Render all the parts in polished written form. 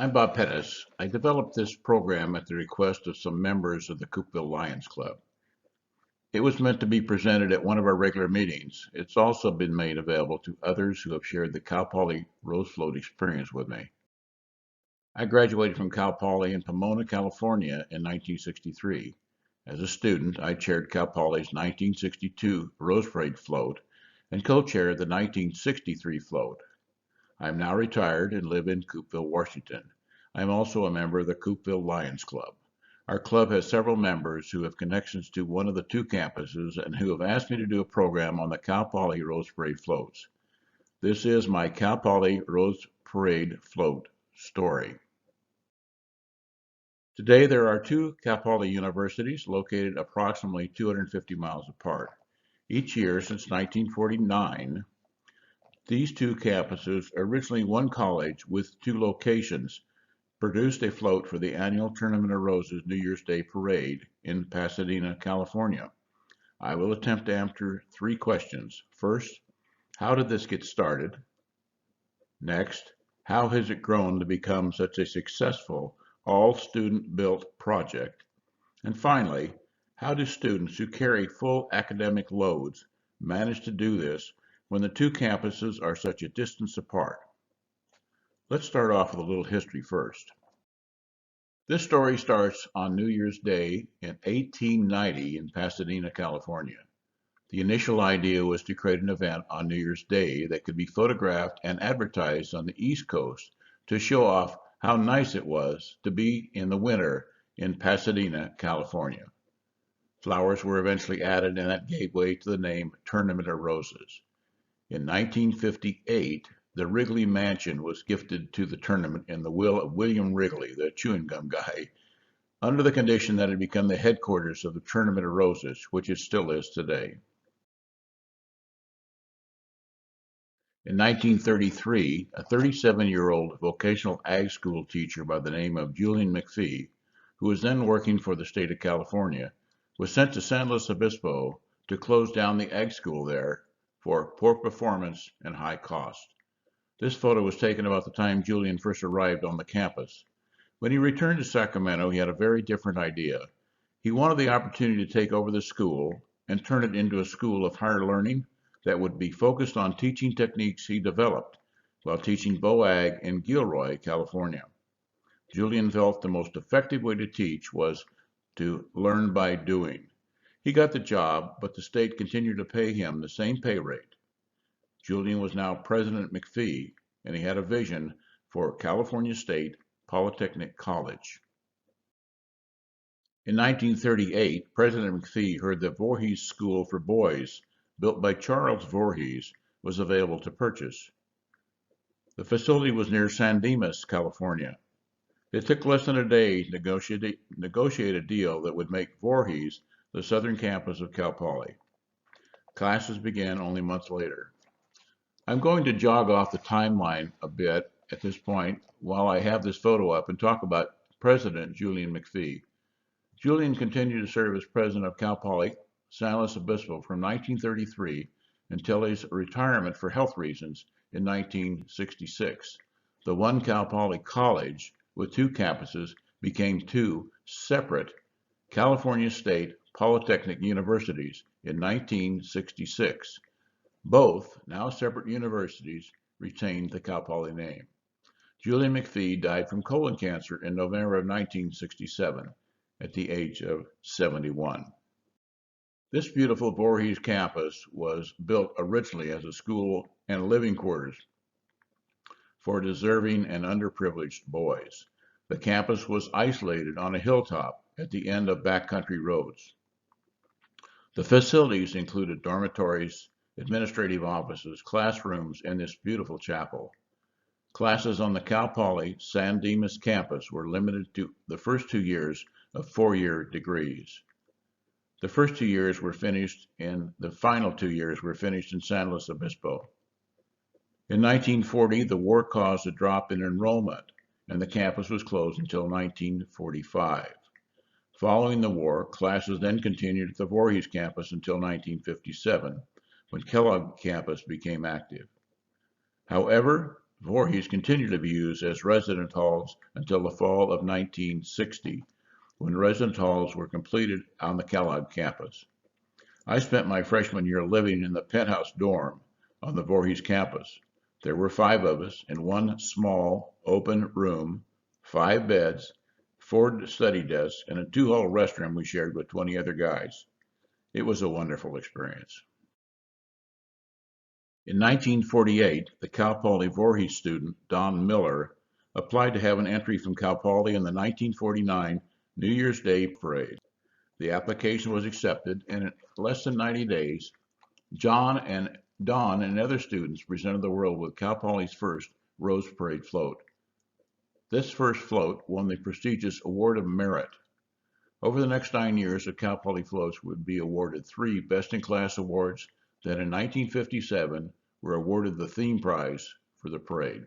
I'm Bob Pettis. I developed this program at the request of some members of the Coopville Lions Club. It was meant to be presented at one of our regular meetings. It's also been made available to others who have shared the Cal Poly Rose Float experience with me. I graduated from Cal Poly in Pomona, California in 1963. As a student, I chaired Cal Poly's 1962 Rose Parade float and co-chaired the 1963 float. I am now retired and live in Coopville, Washington. I am also a member of the Coopville Lions Club. Our club has several members who have connections to one of the two campuses and who have asked me to do a program on the Cal Poly Rose Parade floats. This is my Cal Poly Rose Parade float story. Today there are two Cal Poly universities located approximately 250 miles apart. Each year since 1949, these two campuses, originally one college with two locations, produced a float for the annual Tournament of Roses New Year's Day Parade in Pasadena, California. I will attempt to answer three questions. First, how did this get started? Next, how has it grown to become such a successful, all-student built project? And finally, how do students who carry full academic loads manage to do this when the two campuses are such a distance apart? Let's start off with a little history first. This story starts on New Year's Day in 1890 in Pasadena, California. The initial idea was to create an event on New Year's Day that could be photographed and advertised on the East Coast to show off how nice it was to be in the winter in Pasadena, California. Flowers were eventually added, and that gave way to the name Tournament of Roses. In 1958, the Wrigley Mansion was gifted to the tournament in the will of William Wrigley, the chewing gum guy, under the condition that it become the headquarters of the Tournament of Roses, which it still is today. In 1933, a 37-year-old vocational ag school teacher by the name of Julian Mcphee, who was then working for the state of California, was sent to San Luis Obispo to close down the ag school there for poor performance and high cost. This photo was taken about the time Julian first arrived on the campus. When he returned to Sacramento, he had a very different idea. He wanted the opportunity to take over the school and turn it into a school of higher learning that would be focused on teaching techniques he developed while teaching BOAG in Gilroy, California. Julian felt the most effective way to teach was to learn by doing. He got the job, but the state continued to pay him the same pay rate. Julian was now President Mcphee, and he had a vision for California State Polytechnic College. In 1938, President Mcphee heard that Voorhees School for Boys, built by Charles Voorhees, was available to purchase. The facility was near San Dimas, California. It took less than a day to negotiate a deal that would make Voorhees the southern campus of Cal Poly. Classes began only months later. I'm going to jog off the timeline a bit at this point while I have this photo up and talk about President Julian Mcphee. Julian continued to serve as president of Cal Poly San Luis Obispo from 1933 until his retirement for health reasons in 1966. The one Cal Poly College with two campuses became two separate California State Polytechnic Universities in 1966. Both, now separate universities, retained the Cal Poly name. Julian Mcphee died from colon cancer in November of 1967 at the age of 71. This beautiful Voorhees campus was built originally as a school and living quarters for deserving and underprivileged boys. The campus was isolated on a hilltop at the end of backcountry roads. The facilities included dormitories, administrative offices, classrooms, and this beautiful chapel. Classes on the Cal Poly San Dimas campus were limited to the first 2 years of 4-year degrees. The first 2 years were finished, and the final 2 years were finished in San Luis Obispo. In 1940, the war caused a drop in enrollment, and the campus was closed until 1945. Following the war, classes then continued at the Voorhees campus until 1957, when Kellogg campus became active. However, Voorhees continued to be used as resident halls until the fall of 1960, when resident halls were completed on the Kellogg campus. I spent my freshman year living in the penthouse dorm on the Voorhees campus. There were 5 of us in one small, open room, 5 beds, 4 study desks, and a 2-hall restroom we shared with 20 other guys. It was a wonderful experience. In 1948, the Cal Poly Voorhees student, Don Miller, applied to have an entry from Cal Poly in the 1949 New Year's Day parade. The application was accepted, and in less than 90 days, Don and other students presented the world with Cal Poly's first Rose Parade float. This first float won the prestigious Award of Merit. Over the next 9 years, the Cal Poly floats would be awarded 3 Best-in-Class awards that in 1957 were awarded the theme prize for the parade.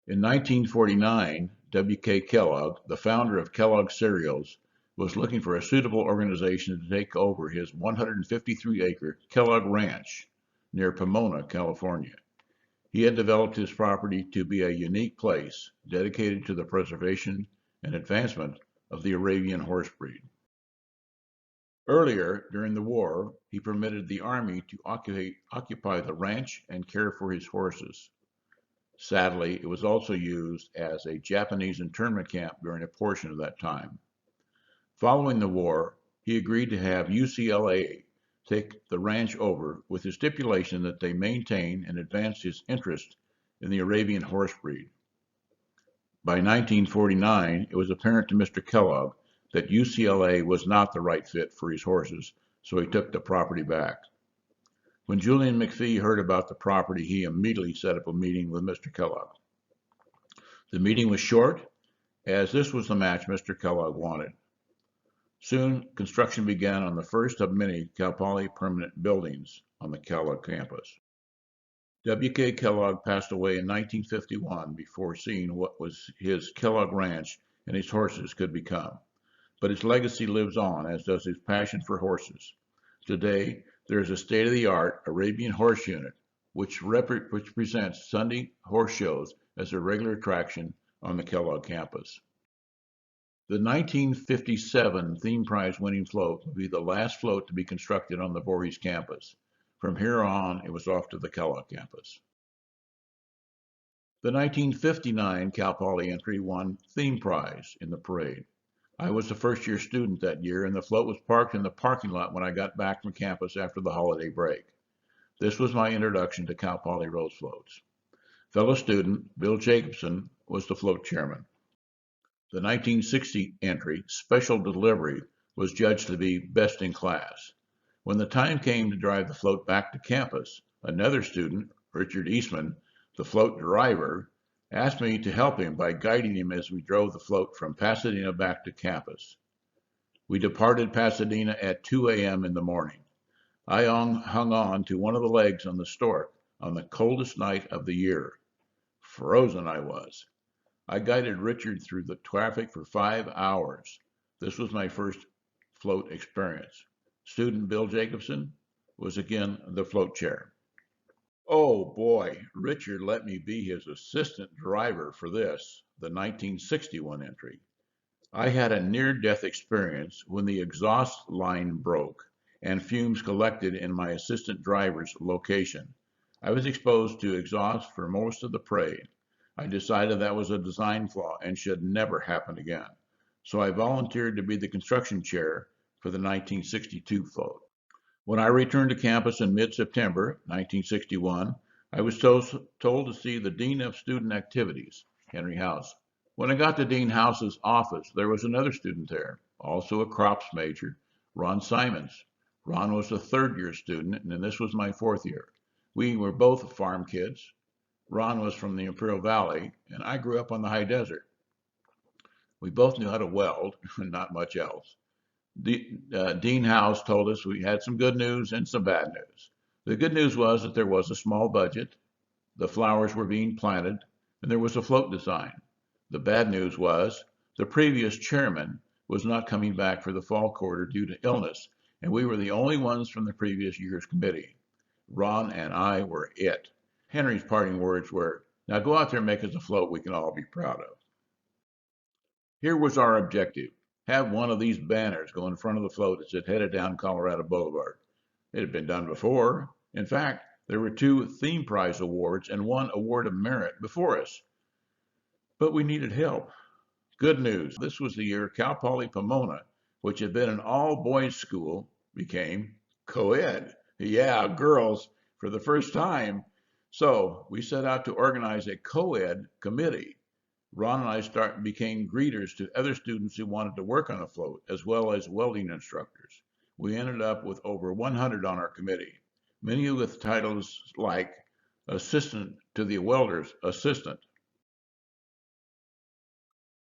In 1949, W.K. Kellogg, the founder of Kellogg Cereals, was looking for a suitable organization to take over his 153-acre Kellogg Ranch near Pomona, California. He had developed his property to be a unique place dedicated to the preservation and advancement of the Arabian horse breed. Earlier, during the war, he permitted the Army to occupy the ranch and care for his horses. Sadly, it was also used as a Japanese internment camp during a portion of that time. Following the war, he agreed to have UCLA take the ranch over with the stipulation that they maintain and advance his interest in the Arabian horse breed. By 1949, it was apparent to Mr. Kellogg that UCLA was not the right fit for his horses, so he took the property back. When Julian Mcphee heard about the property, he immediately set up a meeting with Mr. Kellogg. The meeting was short, as this was the match Mr. Kellogg wanted. Soon, construction began on the first of many Cal Poly permanent buildings on the Kellogg campus. W.K. Kellogg passed away in 1951 before seeing what was his Kellogg Ranch and his horses could become. But his legacy lives on, as does his passion for horses. Today, there is a state-of-the-art Arabian horse unit, which presents Sunday horse shows as a regular attraction on the Kellogg campus. The 1957 theme prize winning float would be the last float to be constructed on the Voorhees campus. From here on, it was off to the Kellogg campus. The 1959 Cal Poly entry won theme prize in the parade. I was a first-year student that year, and the float was parked in the parking lot when I got back from campus after the holiday break. This was my introduction to Cal Poly Rose floats. Fellow student Bill Jacobson was the float chairman. The 1960 entry, Special Delivery, was judged to be best in class. When the time came to drive the float back to campus, another student, Richard Eastman, the float driver, asked me to help him by guiding him as we drove the float from Pasadena back to campus. We departed Pasadena at 2 a.m. in the morning. I hung on to one of the legs on the stork on the coldest night of the year. Frozen I was. I guided Richard through the traffic for 5 hours. This was my first float experience. Student Bill Jacobson was again the float chair. Oh boy, Richard let me be his assistant driver for this, the 1961 entry. I had a near-death experience when the exhaust line broke and fumes collected in my assistant driver's location. I was exposed to exhaust for most of the parade. I decided that was a design flaw and should never happen again. So I volunteered to be the construction chair for the 1962 float. When I returned to campus in mid-September 1961, I was told to see the Dean of Student Activities, Henry House. When I got to Dean House's office, there was another student there, also a crops major, Ron Simons. Ron was a third-year student, and this was my 4th year. We were both farm kids. Ron was from the Imperial Valley, and I grew up on the high desert. We both knew how to weld, and not much else. Dean House told us we had some good news and some bad news. The good news was that there was a small budget, the flowers were being planted, and there was a float design. The bad news was the previous chairman was not coming back for the fall quarter due to illness, and we were the only ones from the previous year's committee. Ron and I were it. Henry's parting words were, "Now go out there and make us a float we can all be proud of." Here was our objective: have one of these banners go in front of the float as it headed down Colorado Boulevard. It had been done before. In fact, there were 2 theme prize awards and 1 award of merit before us. But we needed help. Good news. This was the year Cal Poly Pomona, which had been an all-boys school, became co-ed. Yeah, girls for the first time. So we set out to organize a co-ed committee. Ron and I became greeters to other students who wanted to work on a float, as well as welding instructors. We ended up with over 100 on our committee, many with titles like assistant to the welder's assistant.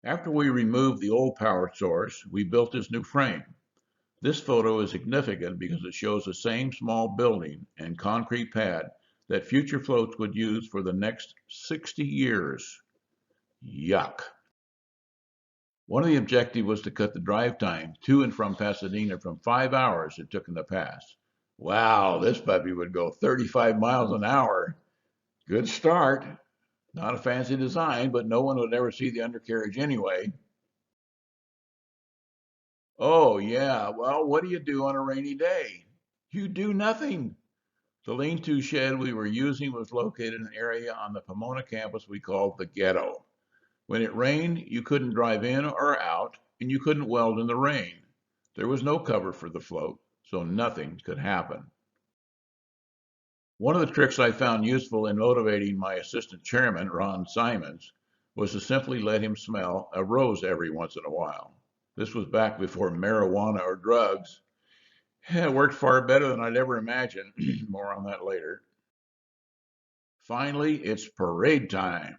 After we removed the old power source, we built this new frame. This photo is significant because it shows the same small building and concrete pad that future floats would use for the next 60 years. Yuck. One of the objectives was to cut the drive time to and from Pasadena from 5 hours it took in the past. Wow, this puppy would go 35 miles an hour. Good start. Not a fancy design, but no one would ever see the undercarriage anyway. Oh, yeah, well, what do you do on a rainy day? You do nothing. The lean-to shed we were using was located in an area on the Pomona campus we called the ghetto. When it rained, you couldn't drive in or out, and you couldn't weld in the rain. There was no cover for the float, so nothing could happen. One of the tricks I found useful in motivating my assistant chairman, Ron Simons, was to simply let him smell a rose every once in a while. This was back before marijuana or drugs. It worked far better than I'd ever imagined. More on that later. Finally, it's parade time.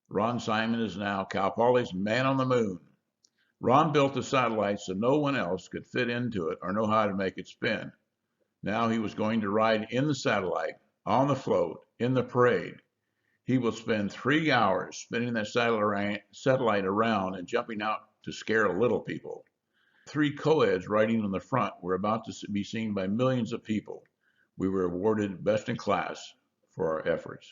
Ron Simon is now Cal Poly's man on the moon. Ron built the satellite so no one else could fit into it or know how to make it spin. Now he was going to ride in the satellite, on the float, in the parade. He will spend 3 hours spinning that satellite around and jumping out to scare little people. 3 co-eds riding on the front were about to be seen by millions of people. We were awarded best in class for our efforts.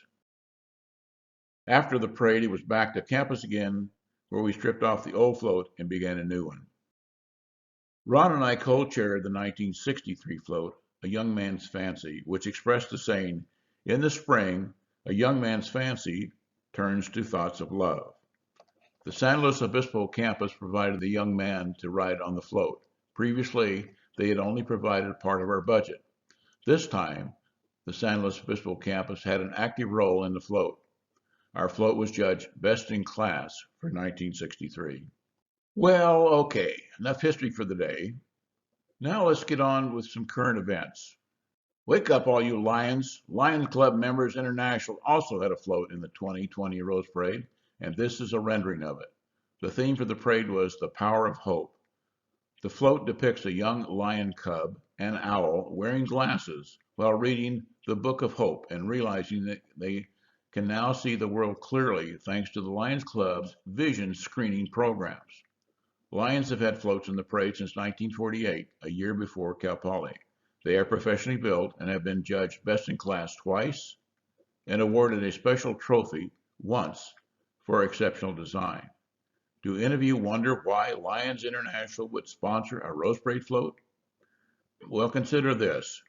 After the parade, it was back to campus again, where we stripped off the old float and began a new one. Ron and I co-chaired the 1963 float, A Young Man's Fancy, which expressed the saying, "In the spring, a young man's fancy turns to thoughts of love." The San Luis Obispo campus provided the young man to ride on the float. Previously, they had only provided part of our budget. This time, the San Luis Obispo campus had an active role in the float. Our float was judged best in class for 1963. Well, okay, enough history for the day. Now let's get on with some current events. Wake up, all you Lions. Lions Club Members International also had a float in the 2020 Rose Parade, and this is a rendering of it. The theme for the parade was the power of hope. The float depicts a young lion cub and owl wearing glasses while reading the Book of Hope and realizing that they can now see the world clearly thanks to the Lions Club's vision screening programs. Lions have had floats in the parade since 1948, a year before Cal Poly. They are professionally built and have been judged best in class twice and awarded a special trophy once for exceptional design. Do any of you wonder why Lions International would sponsor a Rose Parade float? Well, consider this.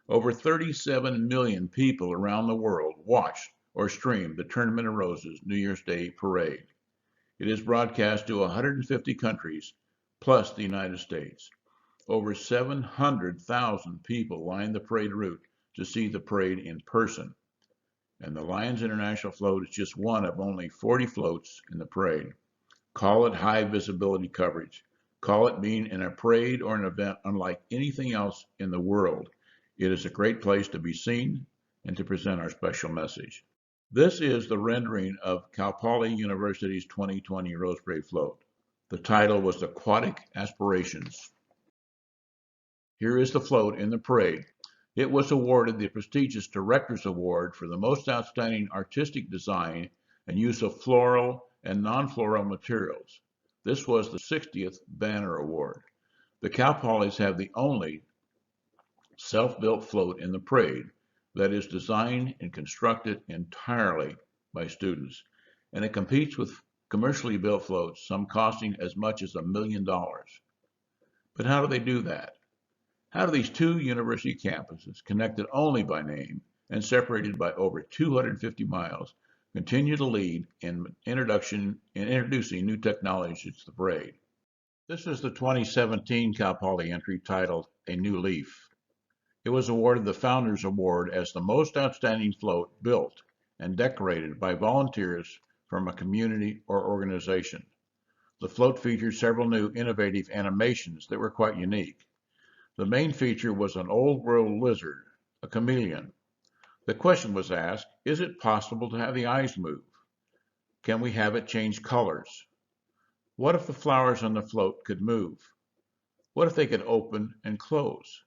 Over 37 million people around the world watched or streamed the Tournament of Roses New Year's Day Parade. It is broadcast to 150 countries, plus the United States. Over 700,000 people lined the parade route to see the parade in person. And the Lions International float is just one of only 40 floats in the parade. Call it high visibility coverage. Call it being in a parade or an event unlike anything else in the world. It is a great place to be seen and to present our special message. This is the rendering of Cal Poly University's 2020 Rose Parade float. The title was Aquatic Aspirations. Here is the float in the parade. It was awarded the prestigious Director's Award for the most outstanding artistic design and use of floral and non-floral materials. This was the 60th Banner Award. The Cal Polys have the only self-built float in the parade. that is designed and constructed entirely by students, and it competes with commercially built floats, some costing as much as $1 million. But how do they do that? How do these two university campuses, connected only by name and separated by over 250 miles, continue to lead in introducing new technologies to the parade? This is the 2017 Cal Poly entry titled A New Leaf. It was awarded the Founders Award as the most outstanding float built and decorated by volunteers from a community or organization. The float featured several new innovative animations that were quite unique. The main feature was an old-world lizard, a chameleon. The question was asked, is it possible to have the eyes move? Can we have it change colors? What if the flowers on the float could move? What if they could open and close?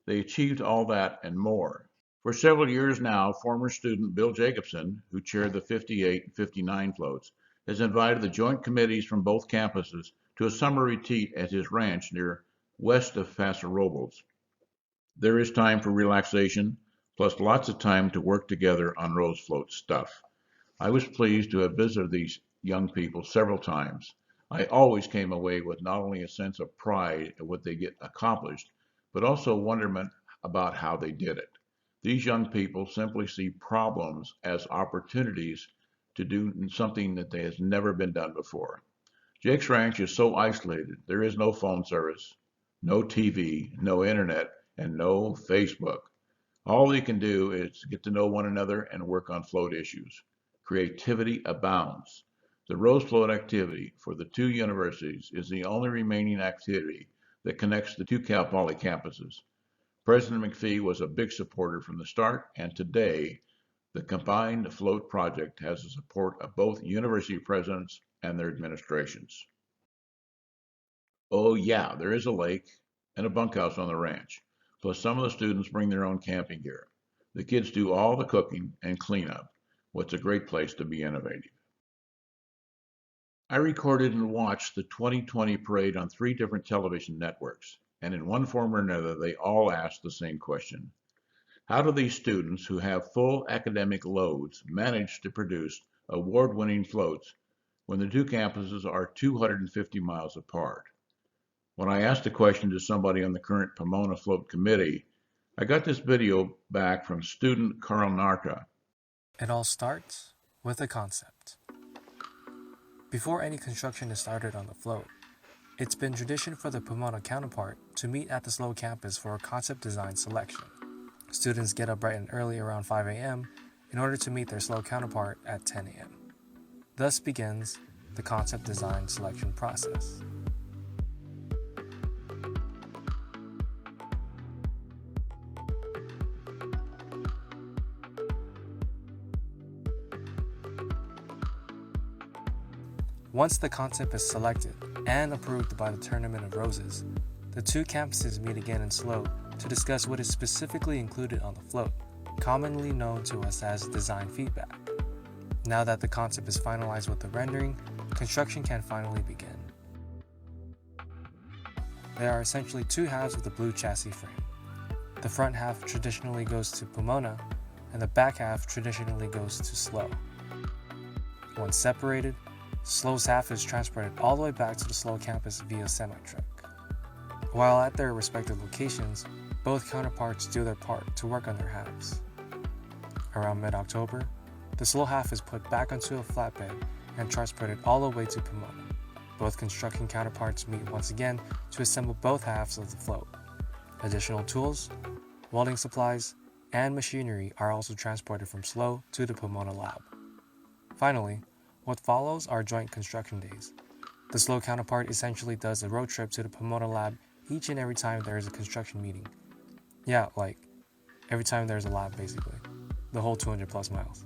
They achieved all that and more. For several years now, former student Bill Jacobson, who chaired the 58 and 59 floats, has invited the joint committees from both campuses to a summer retreat at his ranch west of Paso Robles. There is time for relaxation, plus lots of time to work together on Rose Float stuff. I was pleased to have visited these young people several times. I always came away with not only a sense of pride at what they get accomplished, but also wonderment about how they did it. These young people simply see problems as opportunities to do something that has never been done before. Jake's Ranch is so isolated. There is no phone service, no TV, no internet, and no Facebook. All they can do is get to know one another and work on float issues. Creativity abounds. The Rose Float activity for the two universities is the only remaining activity that connects the two Cal Poly campuses. President Mcphee was a big supporter from the start, and today the combined float project has the support of both university presidents and their administrations. Oh yeah, there is a lake and a bunkhouse on the ranch, plus some of the students bring their own camping gear. The kids do all the cooking and cleanup. What's a great place to be innovative. I recorded and watched the 2020 parade on 3 different television networks, and in one form or another, they all asked the same question. How do these students who have full academic loads manage to produce award-winning floats when the two campuses are 250 miles apart? When I asked the question to somebody on the current Pomona Float Committee, I got this video back from student Carl Narta. It all starts with a concept. Before any construction is started on the float, it's been tradition for the Pomona counterpart to meet at the SLO campus for a concept design selection. Students get up bright and early around 5 a.m. in order to meet their SLO counterpart at 10 a.m. Thus begins the concept design selection process. Once the concept is selected and approved by the Tournament of Roses, the two campuses meet again in SLO to discuss what is specifically included on the float, commonly known to us as design feedback. Now that the concept is finalized with the rendering, construction can finally begin. There are essentially 2 halves of the blue chassis frame. The front half traditionally goes to Pomona, and the back half traditionally goes to SLO. Once separated, SLO's half is transported all the way back to the SLO campus via semi-truck. While at their respective locations, both counterparts do their part to work on their halves. Around mid-October, the SLO half is put back onto a flatbed and transported all the way to Pomona. Both construction counterparts meet once again to assemble both halves of the float. Additional tools, welding supplies, and machinery are also transported from SLO to the Pomona lab. Finally, what follows are joint construction days. The SLO counterpart essentially does a road trip to the Pomona lab each and every time there is a construction meeting. Yeah, like every time there's a lab basically. The whole 200 plus miles.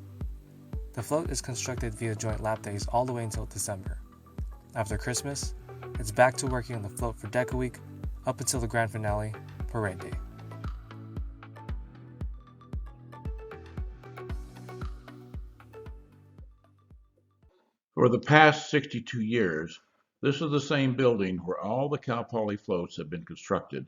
The float is constructed via joint lab days all the way until December. After Christmas, it's back to working on the float for Deca Week up until the grand finale, Parade Day. For the past 62 years, this is the same building where all the Cal Poly floats have been constructed.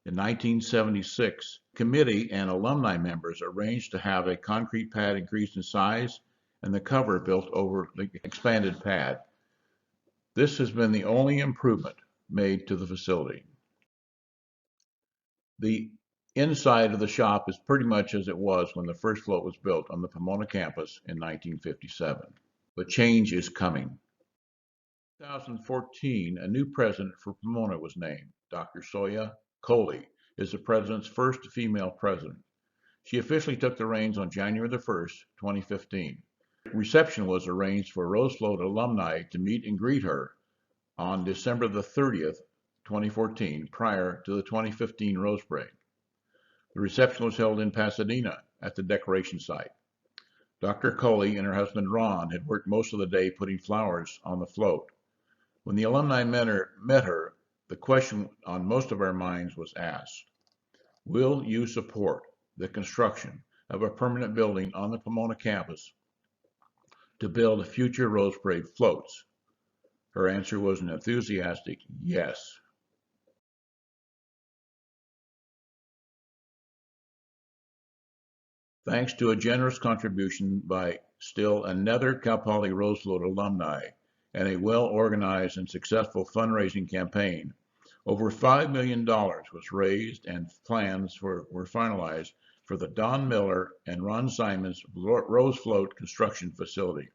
In 1976, committee and alumni members arranged to have a concrete pad increased in size and the cover built over the expanded pad. This has been the only improvement made to the facility. The inside of the shop is pretty much as it was when the first float was built on the Pomona campus in 1957. But change is coming. In 2014, a new president for Pomona was named. Dr. Soya Coley is the president's first female president. She officially took the reins on January the 1st, 2015. A reception was arranged for Rose Float alumni to meet and greet her on December the 30th, 2014, prior to the 2015 Rose Parade. The reception was held in Pasadena at the decoration site. Dr. Coley and her husband Ron had worked most of the day putting flowers on the float. When the alumni met her, the question on most of our minds was asked: will you support the construction of a permanent building on the Pomona campus to build future Rose Parade floats? Her answer was an enthusiastic yes. Thanks to a generous contribution by still another Cal Poly Rose Float alumni and a well-organized and successful fundraising campaign, over $5 million was raised and plans were finalized for the Don Miller and Ron Simons Rose Float construction facility.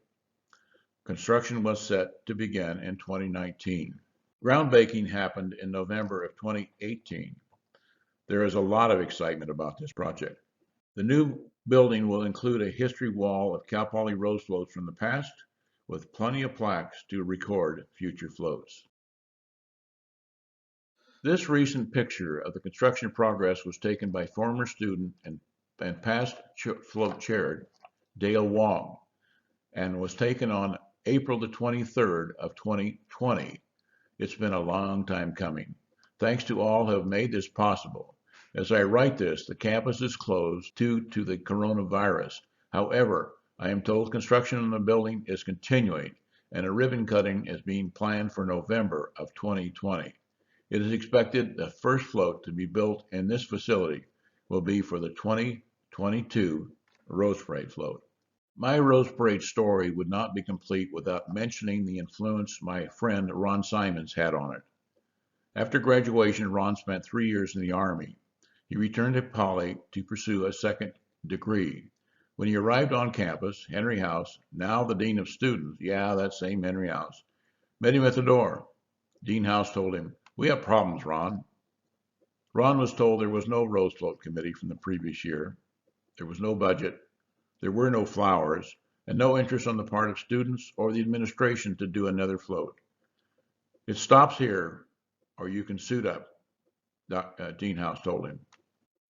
Construction was set to begin in 2019. Groundbreaking happened in November of 2018. There is a lot of excitement about this project. The new building will include a history wall of Cal Poly Rose floats from the past, with plenty of plaques to record future floats. This recent picture of the construction progress was taken by former student and past float chair Dale Wong, and was taken on April the 23rd of 2020. It's been a long time coming. Thanks to all who have made this possible. As I write this, the campus is closed due to the coronavirus. However, I am told construction on the building is continuing and a ribbon cutting is being planned for November of 2020. It is expected the first float to be built in this facility will be for the 2022 Rose Parade float. My Rose Parade story would not be complete without mentioning the influence my friend Ron Simons had on it. After graduation, Ron spent 3 years in the Army. He returned to Poly to pursue a second degree. When he arrived on campus, Henry House, now the Dean of Students, yeah, that same Henry House, met him at the door. Dean House told him, "We have problems, Ron." Ron was told there was no Rose Float committee from the previous year. There was no budget. There were no flowers, and no interest on the part of students or the administration to do another float. "It stops here, or you can suit up," Dean House told him.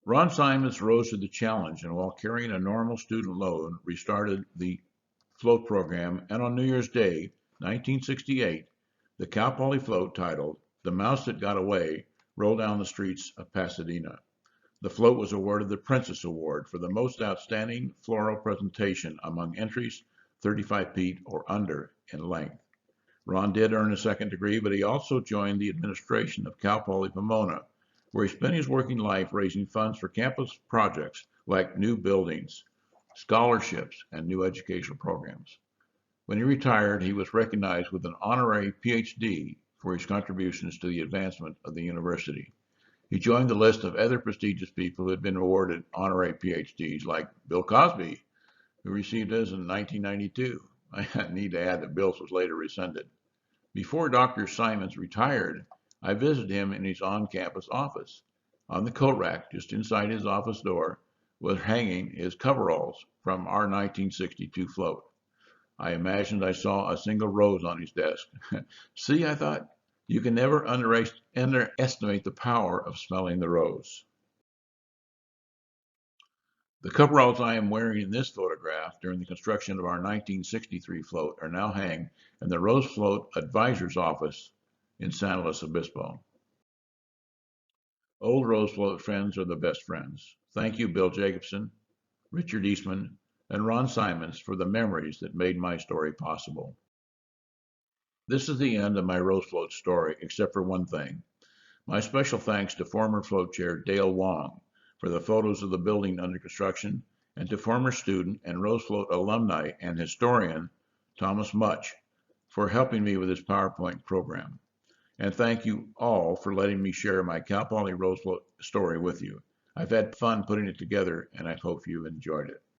Ron Simons rose to the challenge and, while carrying a normal student load, restarted the float program, and on New Year's Day, 1968, the Cal Poly float titled "The Mouse That Got Away" rolled down the streets of Pasadena. The float was awarded the Princess Award for the most outstanding floral presentation among entries 35 feet or under in length. Ron did earn a second degree, but he also joined the administration of Cal Poly Pomona, where he spent his working life raising funds for campus projects like new buildings, scholarships, and new educational programs. When he retired, he was recognized with an honorary PhD for his contributions to the advancement of the university. He joined the list of other prestigious people who had been awarded honorary PhDs, like Bill Cosby, who received his in 1992. I need to add that Bill's was later rescinded. Before Dr. Simons retired, I visited him in his on-campus office. On the coat rack, just inside his office door, was hanging his coveralls from our 1962 float. I imagined I saw a single rose on his desk. See, I thought, you can never underestimate the power of smelling the rose. The coveralls I am wearing in this photograph during the construction of our 1963 float are now hanging in the Rose Float Advisor's Office in San Luis Obispo. Old Rose Float friends are the best friends. Thank you, Bill Jacobson, Richard Eastman, and Ron Simons for the memories that made my story possible. This is the end of my Rose Float story, except for one thing. My special thanks to former float chair Dale Wong for the photos of the building under construction, and to former student and Rose Float alumni and historian Thomas Much for helping me with this PowerPoint program. And thank you all for letting me share my Cal Poly Rose Float story with you. I've had fun putting it together, and I hope you enjoyed it.